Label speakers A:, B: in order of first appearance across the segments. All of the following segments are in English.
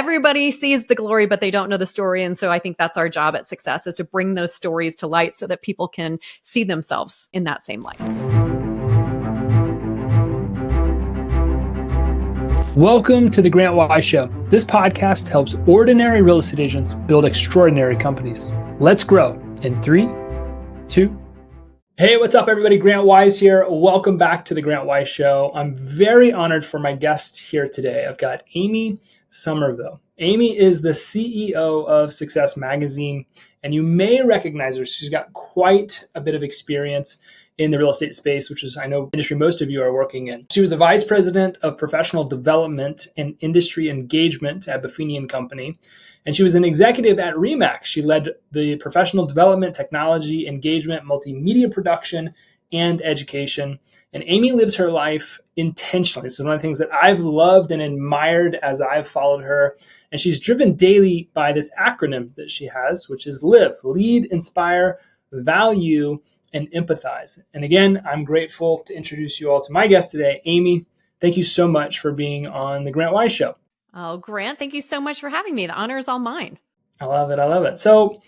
A: everybody sees the glory, but they don't know the story. And so I think that's our job at Success, is to bring those stories to light so that people can see themselves in that same light.
B: Welcome to the Grant Wise Show. This podcast helps ordinary real estate agents build extraordinary companies. Let's grow in 3, 2. Hey, what's up, everybody? Grant Wise here. Welcome back to the Grant Wise Show. I'm very honored for my guest here today. I've got Amy Somerville. Amy is the CEO of Success Magazine, and you may recognize her. She's got quite a bit of experience in the real estate space, which is, I know, industry most of you are working in. She was a vice president of professional development and industry engagement at Buffini Company, and she was an executive at Remax. She led the professional development, technology, engagement, multimedia production, and education. And Amy lives her life intentionally. So one of the things that I've loved and admired as I've followed her, and she's driven daily by this acronym that she has, which is LIVE, Lead, Inspire, Value, and Empathize. And again, I'm grateful to introduce you all to my guest today, Amy. Thank you so much for being on the Grant Wise Show.
A: Oh, Grant, thank you so much for having me. The honor is all mine.
B: I love it. I love it. So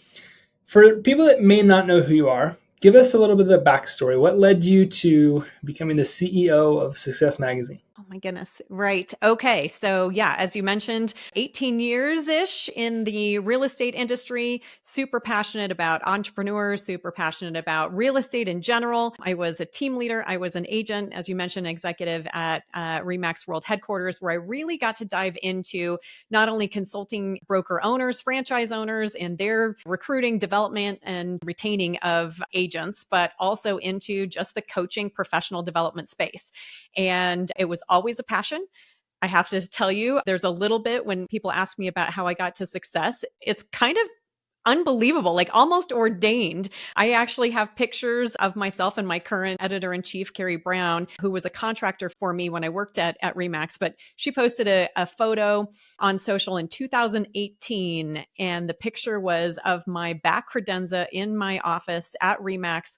B: for people that may not know who you are, give us a little bit of the backstory. What led you to becoming the CEO of Success Magazine?
A: Oh my goodness. Right. Okay. So yeah, as you mentioned, 18 years-ish in the real estate industry, super passionate about entrepreneurs, super passionate about real estate in general. I was a team leader. I was an agent, as you mentioned, executive at Remax World Headquarters, where I really got to dive into not only consulting broker owners, franchise owners, and their recruiting, development, and retaining of agents, but also into just the coaching professional development space. And it was always a passion. I have to tell you, there's a little bit when people ask me about how I got to success, it's kind of unbelievable, like almost ordained. I actually have pictures of myself and my current editor-in-chief, Carrie Brown, who was a contractor for me when I worked at Remax, but she posted a photo on social in 2018. And the picture was of my back credenza in my office at Remax,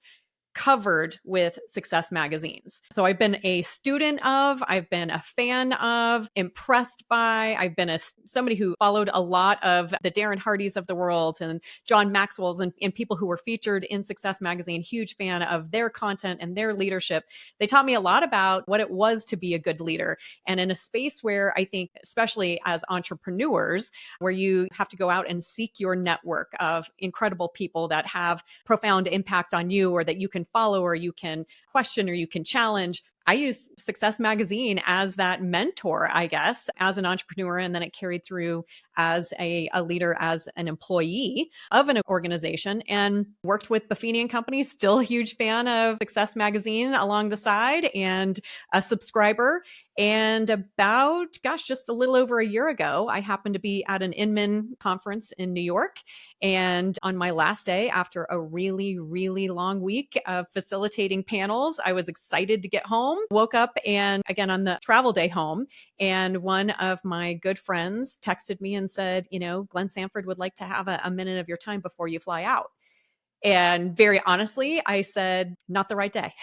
A: covered with Success magazines. So I've been a student of, I've been a fan of, impressed by, I've been somebody who followed a lot of the Darren Hardys of the world and John Maxwell's and people who were featured in Success magazine, huge fan of their content and their leadership. They taught me a lot about what it was to be a good leader. And in a space where I think, especially as entrepreneurs, where you have to go out and seek your network of incredible people that have profound impact on you, or that you can follow, or you can question, or you can challenge. I use Success Magazine as that mentor, I guess, as an entrepreneur. And then it carried through as a leader, as an employee of an organization, and worked with Buffini Company, still a huge fan of Success Magazine along the side, and a subscriber. And about, just a little over a year ago, I happened to be at an Inman conference in New York. And on my last day, after a really, really long week of facilitating panels, I was excited to get home, woke up, and again, on the travel day home, and one of my good friends texted me and said, Glenn Sanford would like to have a minute of your time before you fly out. And very honestly, I said, not the right day.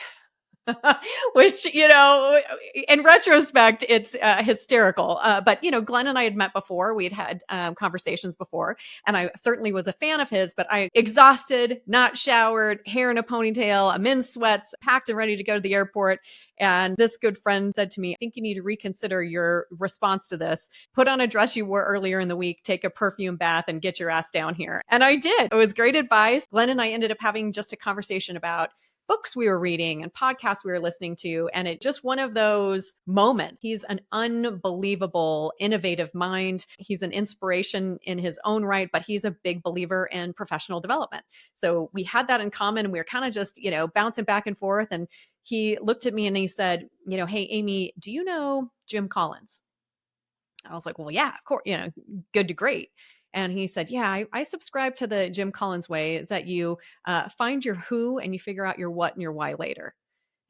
A: Which, in retrospect, it's hysterical. But, Glenn and I had met before. We had conversations before, and I certainly was a fan of his, but I exhausted, not showered, hair in a ponytail, I'm in sweats, packed and ready to go to the airport. And this good friend said to me, I think you need to reconsider your response to this. Put on a dress you wore earlier in the week, take a perfume bath, and get your ass down here. And I did. It was great advice. Glenn and I ended up having just a conversation about books we were reading and podcasts we were listening to. And it just one of those moments. He's an unbelievable, innovative mind. He's an inspiration in his own right, but he's a big believer in professional development. So we had that in common. We were kind of just, bouncing back and forth. And he looked at me and he said, hey, Amy, do you know Jim Collins? I was like, well, yeah, of course, good to great. And he said, yeah, I subscribe to the Jim Collins way, that you find your who and you figure out your what and your why later.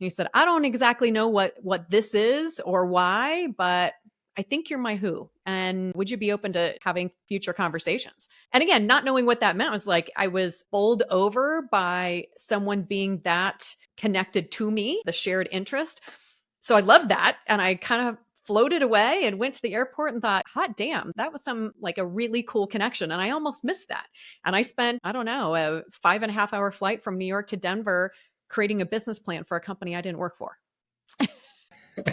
A: And he said, I don't exactly know what this is or why, but I think you're my who. And would you be open to having future conversations? And again, not knowing what that meant, was like, I was bowled over by someone being that connected to me, the shared interest. So I loved that. And I kind of floated away and went to the airport and thought, hot damn, that was like a really cool connection. And I almost missed that. And I spent, I don't know, a 5.5 hour flight from New York to Denver creating a business plan for a company I didn't work for.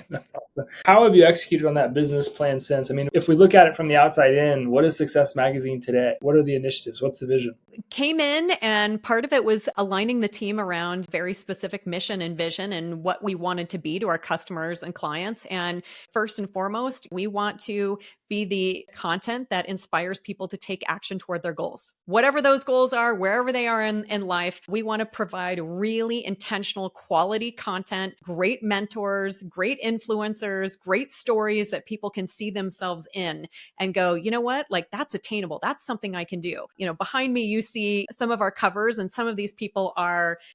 B: That's awesome. How have you executed on that business plan since? I mean, if we look at it from the outside in, what is Success Magazine today? What are the initiatives? What's the vision?
A: Came in, and part of it was aligning the team around very specific mission and vision and what we wanted to be to our customers and clients. And first and foremost, we want to be the content that inspires people to take action toward their goals. Whatever those goals are, wherever they are in life, we want to provide really intentional quality content, great mentors, great influencers, great stories that people can see themselves in and go, you know what? Like, that's attainable. That's something I can do. Behind me, you see some of our covers, and some of these people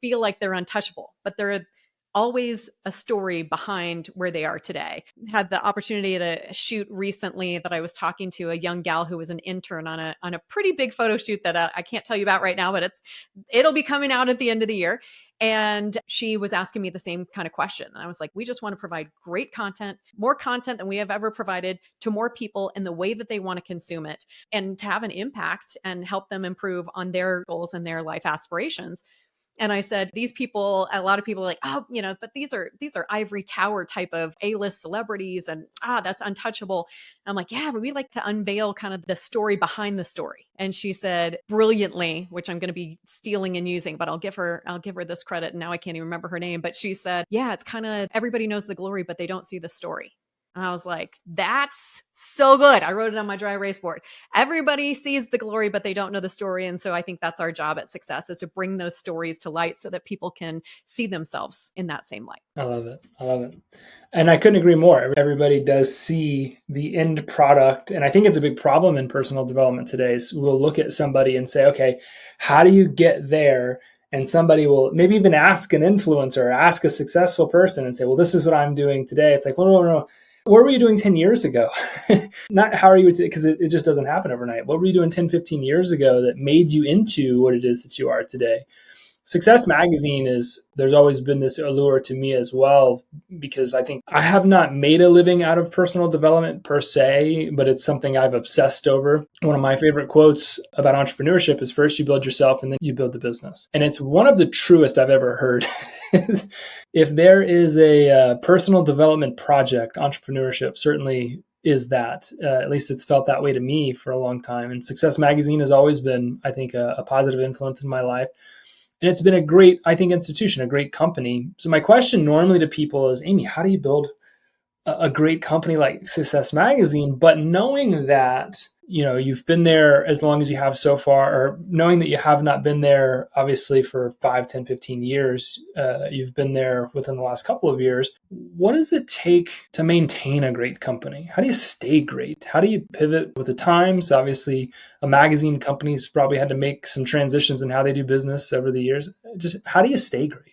A: feel like they're untouchable, but they're always a story behind where they are today. Had the opportunity to shoot recently that I was talking to a young gal who was an intern on a pretty big photo shoot that I can't tell you about right now, but it'll be coming out at the end of the year. And she was asking me the same kind of question. And I was like, we just want to provide great content, more content than we have ever provided to more people in the way that they want to consume it, and to have an impact and help them improve on their goals and their life aspirations. And I said, these people, a lot of people are like, oh, but these are ivory tower type of A-list celebrities, and that's untouchable. I'm like, yeah, but we like to unveil kind of the story behind the story. And she said brilliantly, which I'm going to be stealing and using, but I'll give her this credit. And now I can't even remember her name, but she said, yeah, it's kind of everybody knows the glory, but they don't see the story. And I was like, that's so good. I wrote it on my dry erase board. Everybody sees the glory, but they don't know the story. And so I think that's our job at Success, is to bring those stories to light so that people can see themselves in that same light.
B: I love it. I love it. And I couldn't agree more. Everybody does see the end product. And I think it's a big problem in personal development today is we'll look at somebody and say, okay, how do you get there? And somebody will maybe even ask an influencer or ask a successful person and say, well, this is what I'm doing today. It's like, well, no. What were you doing 10 years ago? Not how are you, because it just doesn't happen overnight. What were you doing 10, 15 years ago that made you into what it is that you are today? Success Magazine there's always been this allure to me as well, because I think I have not made a living out of personal development per se, but it's something I've obsessed over. One of my favorite quotes about entrepreneurship is first you build yourself and then you build the business. And it's one of the truest I've ever heard. If there is a personal development project, entrepreneurship certainly is that. At least it's felt that way to me for a long time. And Success Magazine has always been, I think, a positive influence in my life. And it's been a great, I think, institution, a great company. So my question normally to people is, Amy, how do you build a great company like Success Magazine? But knowing that, you've been there as long as you have so far, or knowing that you have not been there, obviously, for 5, 10, 15 years, you've been there within the last couple of years. What does it take to maintain a great company? How do you stay great? How do you pivot with the times? Obviously, a magazine company's probably had to make some transitions in how they do business over the years. Just how do you stay great?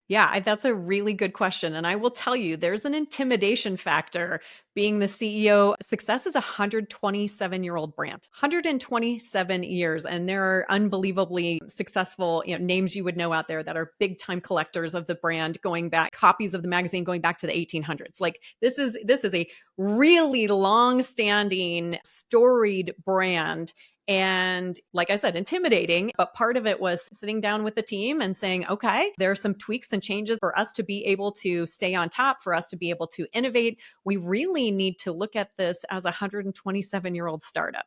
A: Yeah, that's a really good question. And I will tell you, there's an intimidation factor being the CEO. Success is a 127-year-old brand, 127 years. And there are unbelievably successful names you would know out there that are big time collectors of the brand, going back, copies of the magazine going back to the 1800s. Like this is a really long-standing, storied brand. And like I said, intimidating, but part of it was sitting down with the team and saying, okay, there are some tweaks and changes for us to be able to stay on top, for us to be able to innovate. We really need to look at this as a 127-year-old startup.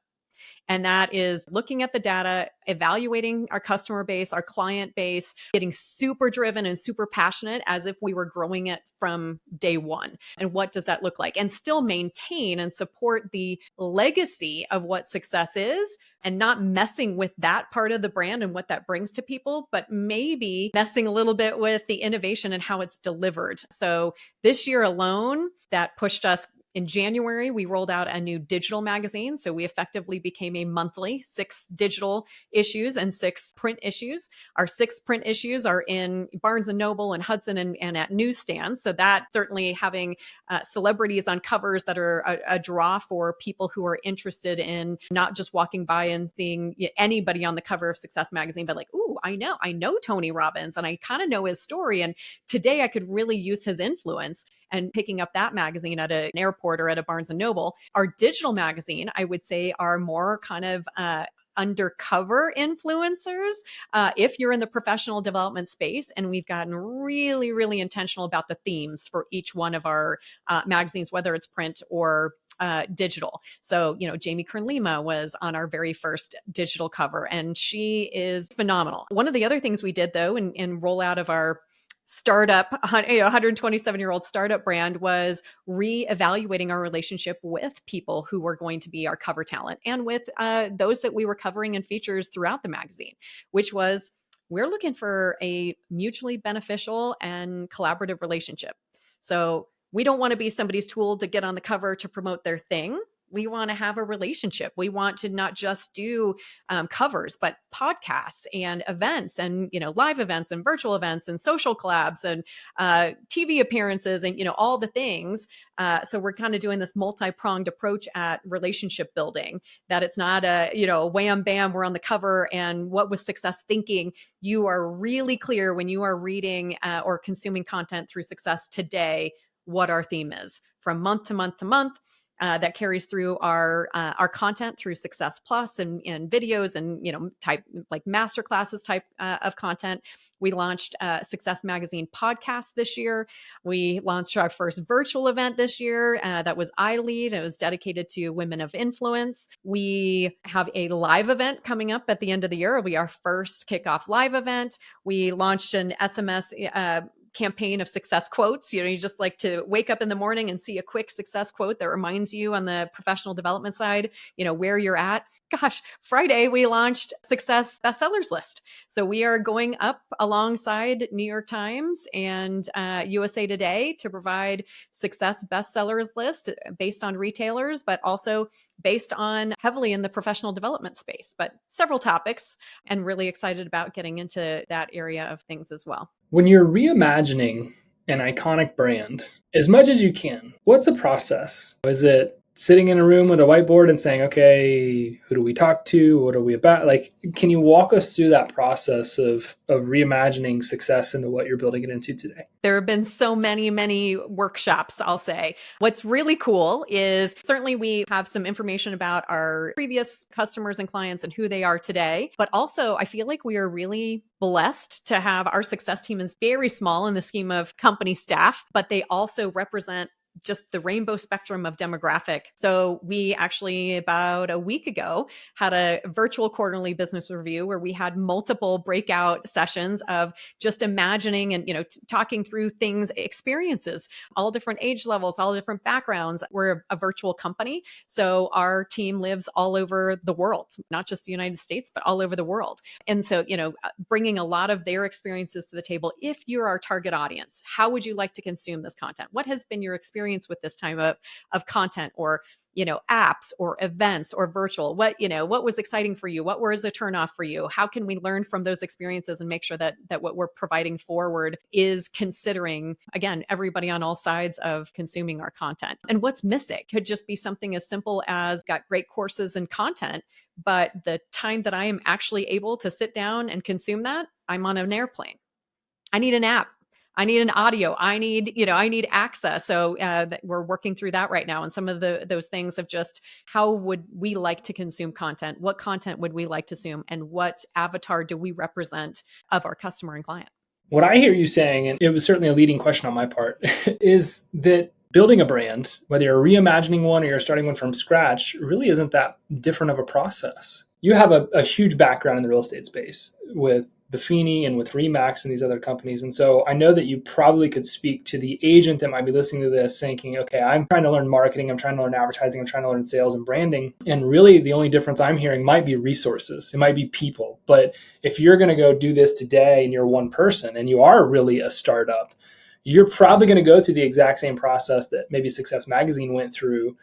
A: And that is looking at the data, evaluating our customer base, our client base, getting super driven and super passionate as if we were growing it from day one. And what does that look like? And still maintain and support the legacy of what success is, and not messing with that part of the brand and what that brings to people, but maybe messing a little bit with the innovation and how it's delivered. So this year alone, that pushed us. In January, we rolled out a new digital magazine. So we effectively became a monthly, 6 digital issues and 6 print issues. Our 6 print issues are in Barnes & Noble and Hudson and at newsstands. So that certainly having celebrities on covers that are a draw for people who are interested in not just walking by and seeing anybody on the cover of Success Magazine, but like, ooh, I know Tony Robbins and I kind of know his story. And today I could really use his influence. And picking up that magazine at an airport or at a Barnes and Noble. Our digital magazine, I would say, are more kind of undercover influencers. If you're in the professional development space, and we've gotten really, really intentional about the themes for each one of our magazines, whether it's print or digital. So, Jamie Kern-Lima was on our very first digital cover, and she is phenomenal. One of the other things we did, though, in rollout of our startup, 127-year-old startup brand, was reevaluating our relationship with people who were going to be our cover talent and with those that we were covering in features throughout the magazine, which was, we're looking for a mutually beneficial and collaborative relationship. So we don't want to be somebody's tool to get on the cover to promote their thing. We want to have a relationship. We want to not just do covers, but podcasts and events and, live events and virtual events and social collabs and TV appearances and, all the things. So we're kind of doing this multi-pronged approach at relationship building, that it's not a, wham, bam, we're on the cover and what was success thinking. You are really clear when you are reading or consuming content through Success Today, what our theme is from month to month to month. That carries through our content through Success Plus and videos and type like masterclasses type of content. We launched Success Magazine podcast this year. We launched our first virtual event this year that was iLead. It was dedicated to women of influence. We have a live event coming up at the end of the year. It'll be our first kickoff live event. We launched an SMS campaign of success quotes. You just like to wake up in the morning and see a quick success quote that reminds you on the professional development side, where you're at. Gosh, Friday we launched Success Bestsellers List. So we are going up alongside New York Times and USA Today to provide Success Bestsellers List based on retailers, but also based on heavily in the professional development space, but several topics, and really excited about getting into that area of things as well.
B: When you're reimagining an iconic brand as much as you can, what's the process? Is it sitting in a room with a whiteboard and saying, okay, who do we talk to? What are we about? Like, can you walk us through that process of reimagining success into what you're building it into today?
A: There have been so many, many workshops, I'll say. What's really cool is certainly we have some information about our previous customers and clients and who they are today. But also, I feel like we are really blessed to have our success team is very small in the scheme of company staff, but they also represent just the rainbow spectrum of demographic. So we actually about a week ago had a virtual quarterly business review where we had multiple breakout sessions of just imagining and, talking through things, experiences, all different age levels, all different backgrounds. We're a virtual company. So our team lives all over the world, not just the United States, but all over the world. And so, bringing a lot of their experiences to the table. If you're our target audience, how would you like to consume this content? What has been your experience with this type of content, or apps or events or virtual? What was exciting for you? What was a turnoff for you? How can we learn from those experiences and make sure that what we're providing forward is considering, again, everybody on all sides of consuming our content? And what's missing could just be something as simple as got great courses and content, but the time that I am actually able to sit down and consume that, I'm on an airplane. I need an app. I need an audio. I need access. So we're working through that right now. And some of those things of just how would we like to consume content? What content would we like to consume? And what avatar do we represent of our customer and client?
B: What I hear you saying, and it was certainly a leading question on my part, is that building a brand, whether you're reimagining one or you're starting one from scratch, really isn't that different of a process. You have a huge background in the real estate space with Buffini and with Remax and these other companies. And so I know that you probably could speak to the agent that might be listening to this thinking, okay, I'm trying to learn marketing, I'm trying to learn advertising, I'm trying to learn sales and branding. And really the only difference I'm hearing might be resources. It might be people. But if you're going to go do this today and you're one person and you are really a startup, you're probably going to go through the exact same process that maybe Success Magazine went through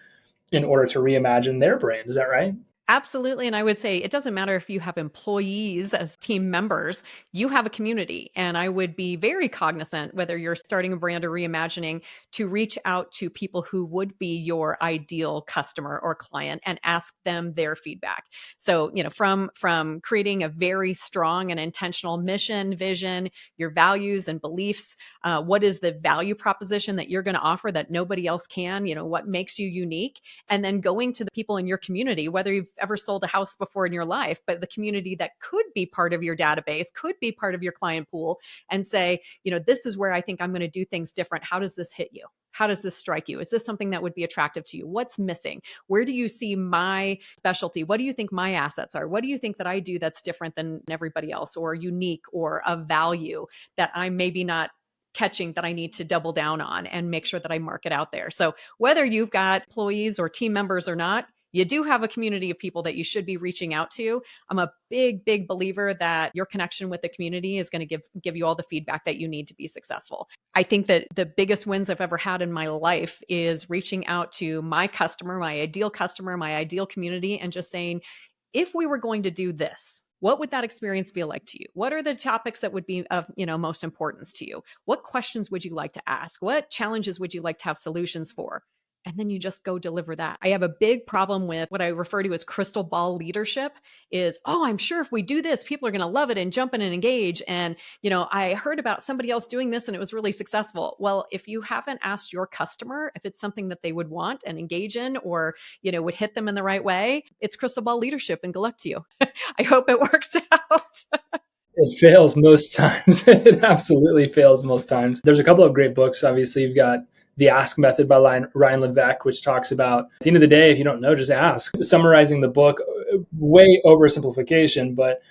B: in order to reimagine their brand. Is that right?
A: Absolutely. And I would say it doesn't matter if you have employees as team members, you have a community. And I would be very cognizant, whether you're starting a brand or reimagining, to reach out to people who would be your ideal customer or client and ask them their feedback. So, from creating a very strong and intentional mission, vision, your values and beliefs, what is the value proposition that you're going to offer that nobody else can, what makes you unique, and then going to the people in your community, whether you've ever sold a house before in your life, but the community that could be part of your database, could be part of your client pool, and say, this is where I think I'm going to do things different. How does this hit you? How does this strike you? Is this something that would be attractive to you? What's missing? Where do you see my specialty? What do you think my assets are? What do you think that I do that's different than everybody else, or unique, or of value that I'm maybe not catching, that I need to double down on and make sure that I market out there? So whether you've got employees or team members or not, you do have a community of people that you should be reaching out to. I'm a big, big believer that your connection with the community is going to give you all the feedback that you need to be successful. I think that the biggest wins I've ever had in my life is reaching out to my customer, my ideal community, and just saying, if we were going to do this, what would that experience feel like to you? What are the topics that would be of, most importance to you? What questions would you like to ask? What challenges would you like to have solutions for? And then you just go deliver that. I have a big problem with what I refer to as crystal ball leadership is, oh, I'm sure if we do this, people are going to love it and jump in and engage. And, I heard about somebody else doing this and it was really successful. Well, if you haven't asked your customer if it's something that they would want and engage in, or, would hit them in the right way, it's crystal ball leadership, and good luck to you. I hope it works out.
B: It fails most times. It absolutely fails most times. There's a couple of great books. Obviously, you've got The Ask Method by Ryan Levesque, which talks about, at the end of the day, if you don't know, just ask. Summarizing the book, way oversimplification, but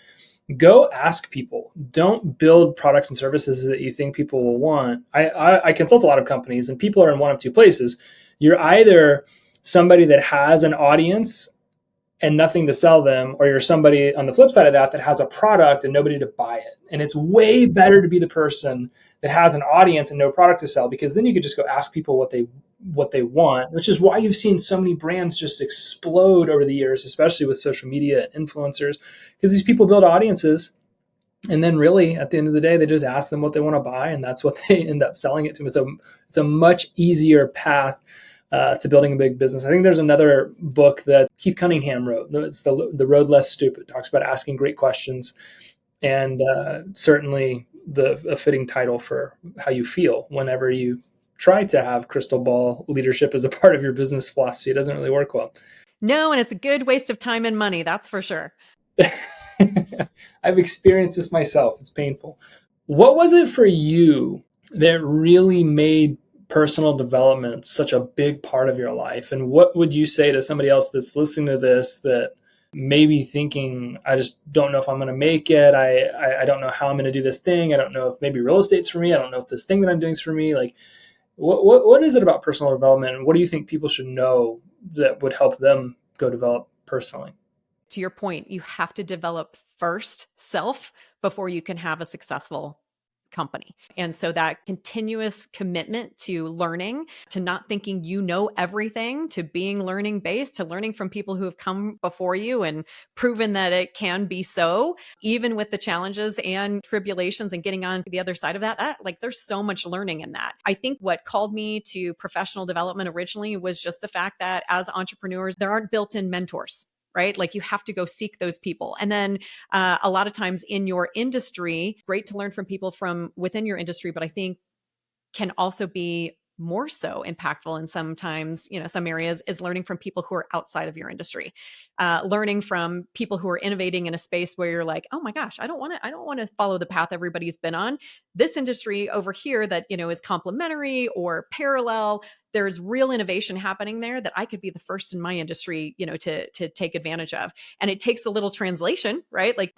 B: go ask people. Don't build products and services that you think people will want. I consult a lot of companies, and people are in one of two places. You're either somebody that has an audience and nothing to sell them, or you're somebody on the flip side of that has a product and nobody to buy it. And it's way better to be the person that has an audience and no product to sell, because then you could just go ask people what they want, which is why you've seen so many brands just explode over the years, especially with social media and influencers, because these people build audiences. And then really at the end of the day, they just ask them what they want to buy, and that's what they end up selling it to. So it's a much easier path to building a big business. I think there's another book that Keith Cunningham wrote. It's The Road Less Stupid. It talks about asking great questions, and certainly a fitting title for how you feel whenever you try to have crystal ball leadership as a part of your business philosophy. It doesn't really work well.
A: No, and it's a good waste of time and money. That's for sure.
B: I've experienced this myself. It's painful. What was it for you that really made personal development such a big part of your life? And what would you say to somebody else that's listening to this that may be thinking, I just don't know if I'm going to make it. I don't know how I'm going to do this thing. I don't know if maybe real estate's for me. I don't know if this thing that I'm doing is for me. Like, what is it about personal development? And what do you think people should know that would help them go develop personally?
A: To your point, you have to develop first self before you can have a successful company. And so that continuous commitment to learning, to not thinking you know everything, to being learning based, to learning from people who have come before you and proven that it can be so, even with the challenges and tribulations and getting on the other side of that, like there's so much learning in that. I think what called me to professional development originally was just the fact that as entrepreneurs, there aren't built-in mentors, right? Like you have to go seek those people. And then a lot of times in your industry, great to learn from people from within your industry, but I think can also be more so impactful in sometimes, some areas, is learning from people who are outside of your industry, learning from people who are innovating in a space where you're like, oh my gosh, I don't want to follow the path everybody's been on. This industry over here that, is complementary or parallel, there's real innovation happening there that I could be the first in my industry, to take advantage of. And it takes a little translation, right? Like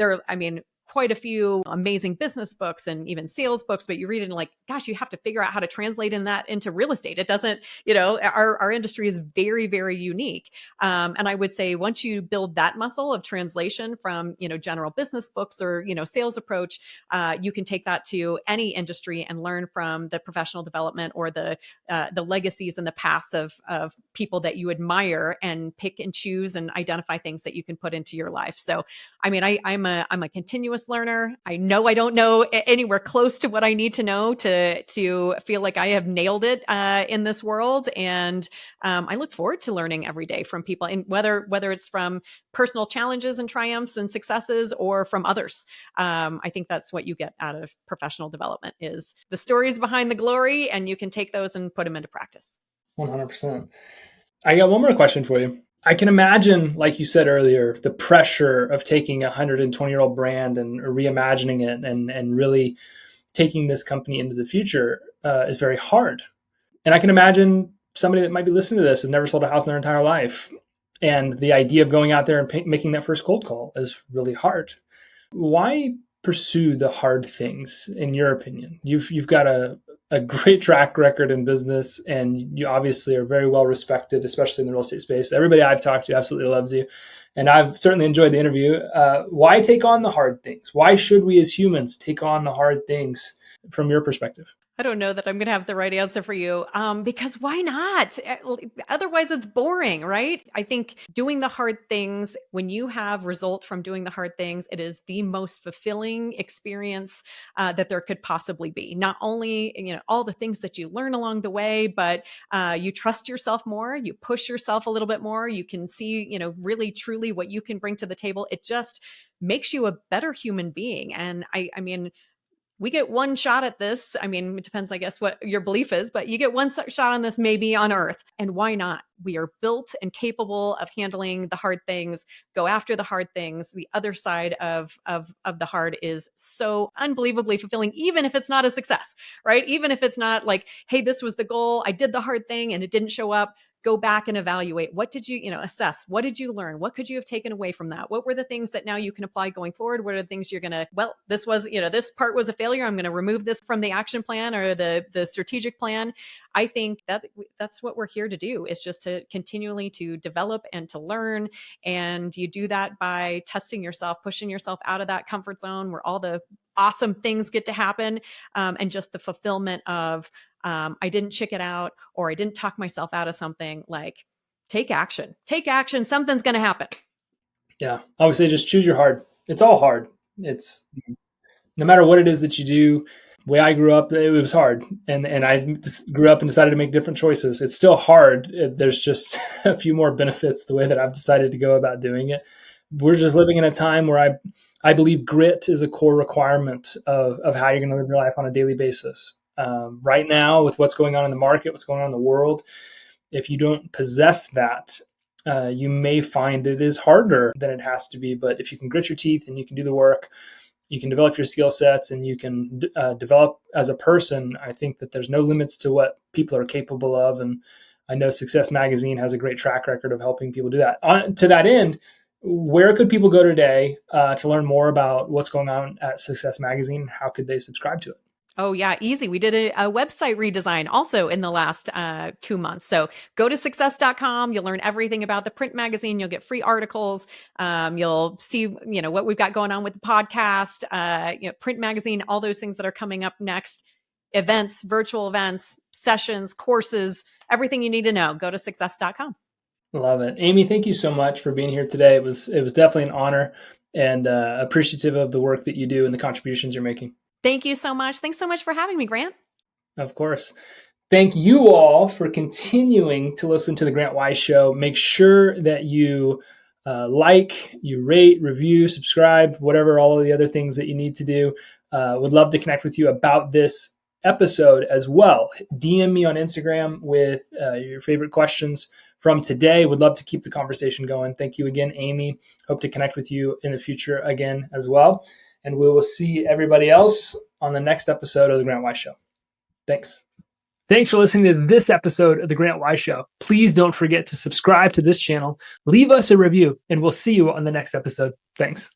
A: quite a few amazing business books and even sales books, but you read it and like, gosh, you have to figure out how to translate in that into real estate. It doesn't, our industry is very, very unique. And I would say once you build that muscle of translation from, general business books or, sales approach, you can take that to any industry and learn from the professional development or the legacies and the past of people that you admire and pick and choose and identify things that you can put into your life. So, I mean, I'm a continuous learner. I know I don't know anywhere close to what I need to know to feel like I have nailed it in this world. And I look forward to learning every day from people, and whether it's from personal challenges and triumphs and successes or from others. I think that's what you get out of professional development is the stories behind the glory, and you can take those and put them into practice.
B: 100%. I got one more question for you. I can imagine, like you said earlier, the pressure of taking a 120-year-old brand and reimagining it and really taking this company into the future is very hard. And I can imagine somebody that might be listening to this has never sold a house in their entire life. And the idea of going out there and making that first cold call is really hard. Why pursue the hard things, in your opinion? You've got a great track record in business, and you obviously are very well respected, especially in the real estate space. Everybody I've talked to absolutely loves you, and I've certainly enjoyed the interview. Why take on the hard things? Why should we as humans take on the hard things from your perspective?
A: I don't know that I'm going to have the right answer for you because why not? Otherwise, it's boring, right? I think doing the hard things, when you have result from doing the hard things, it is the most fulfilling experience that there could possibly be. Not only, all the things that you learn along the way, but you trust yourself more, you push yourself a little bit more, you can see, really truly what you can bring to the table. It just makes you a better human being. And I mean, we get one shot at this. I mean, it depends, I guess, what your belief is, but you get one shot on this maybe on earth. And why not? We are built and capable of handling the hard things, go after the hard things. The other side of the hard is so unbelievably fulfilling, even if it's not a success, right? Even if it's not like, hey, this was the goal, I did the hard thing and it didn't show up. Go back and evaluate. What did you, assess? What did you learn? What could you have taken away from that? What were the things that now you can apply going forward? What are the things you're going to, well, this was, this part was a failure. I'm going to remove this from the action plan or the strategic plan. I think that's what we're here to do, is just to continually to develop and to learn. And you do that by testing yourself, pushing yourself out of that comfort zone where all the awesome things get to happen. And just the fulfillment of, I didn't chicken out, or I didn't talk myself out of something. Like, take action, something's going to happen.
B: Yeah. I would say just choose your hard. It's all hard. It's no matter what it is that you do. The way I grew up, it was hard. And I just grew up and decided to make different choices. It's still hard. There's just a few more benefits the way that I've decided to go about doing it. We're just living in a time where I believe grit is a core requirement of how you're going to live your life on a daily basis. Right now, with what's going on in the market, what's going on in the world, if you don't possess that, you may find it is harder than it has to be. But if you can grit your teeth and you can do the work, you can develop your skill sets and you can develop as a person. I think that there's no limits to what people are capable of. And I know Success Magazine has a great track record of helping people do that. To that end, where could people go today to learn more about what's going on at Success Magazine? How could they subscribe to it?
A: Oh, yeah, easy. We did a website redesign also in the last 2 months. So go to success.com. You'll learn everything about the print magazine. You'll get free articles. You'll see, what we've got going on with the podcast, print magazine, all those things that are coming up next, events, virtual events, sessions, courses, everything you need to know. Go to success.com.
B: Love it. Amy, thank you so much for being here today. It was definitely an honor, and appreciative of the work that you do and the contributions you're making.
A: Thank you so much. Thanks so much for having me, Grant.
B: Of course. Thank you all for continuing to listen to The Grant Wise Show. Make sure that you you rate, review, subscribe, whatever, all of the other things that you need to do. Would love to connect with you about this episode as well. DM me on Instagram with your favorite questions from today. Would love to keep the conversation going. Thank you again, Amy. Hope to connect with you in the future again as well. And we will see everybody else on the next episode of The Grant Wise Show. Thanks. Thanks for listening to this episode of The Grant Wise Show. Please don't forget to subscribe to this channel, leave us a review, and we'll see you on the next episode. Thanks.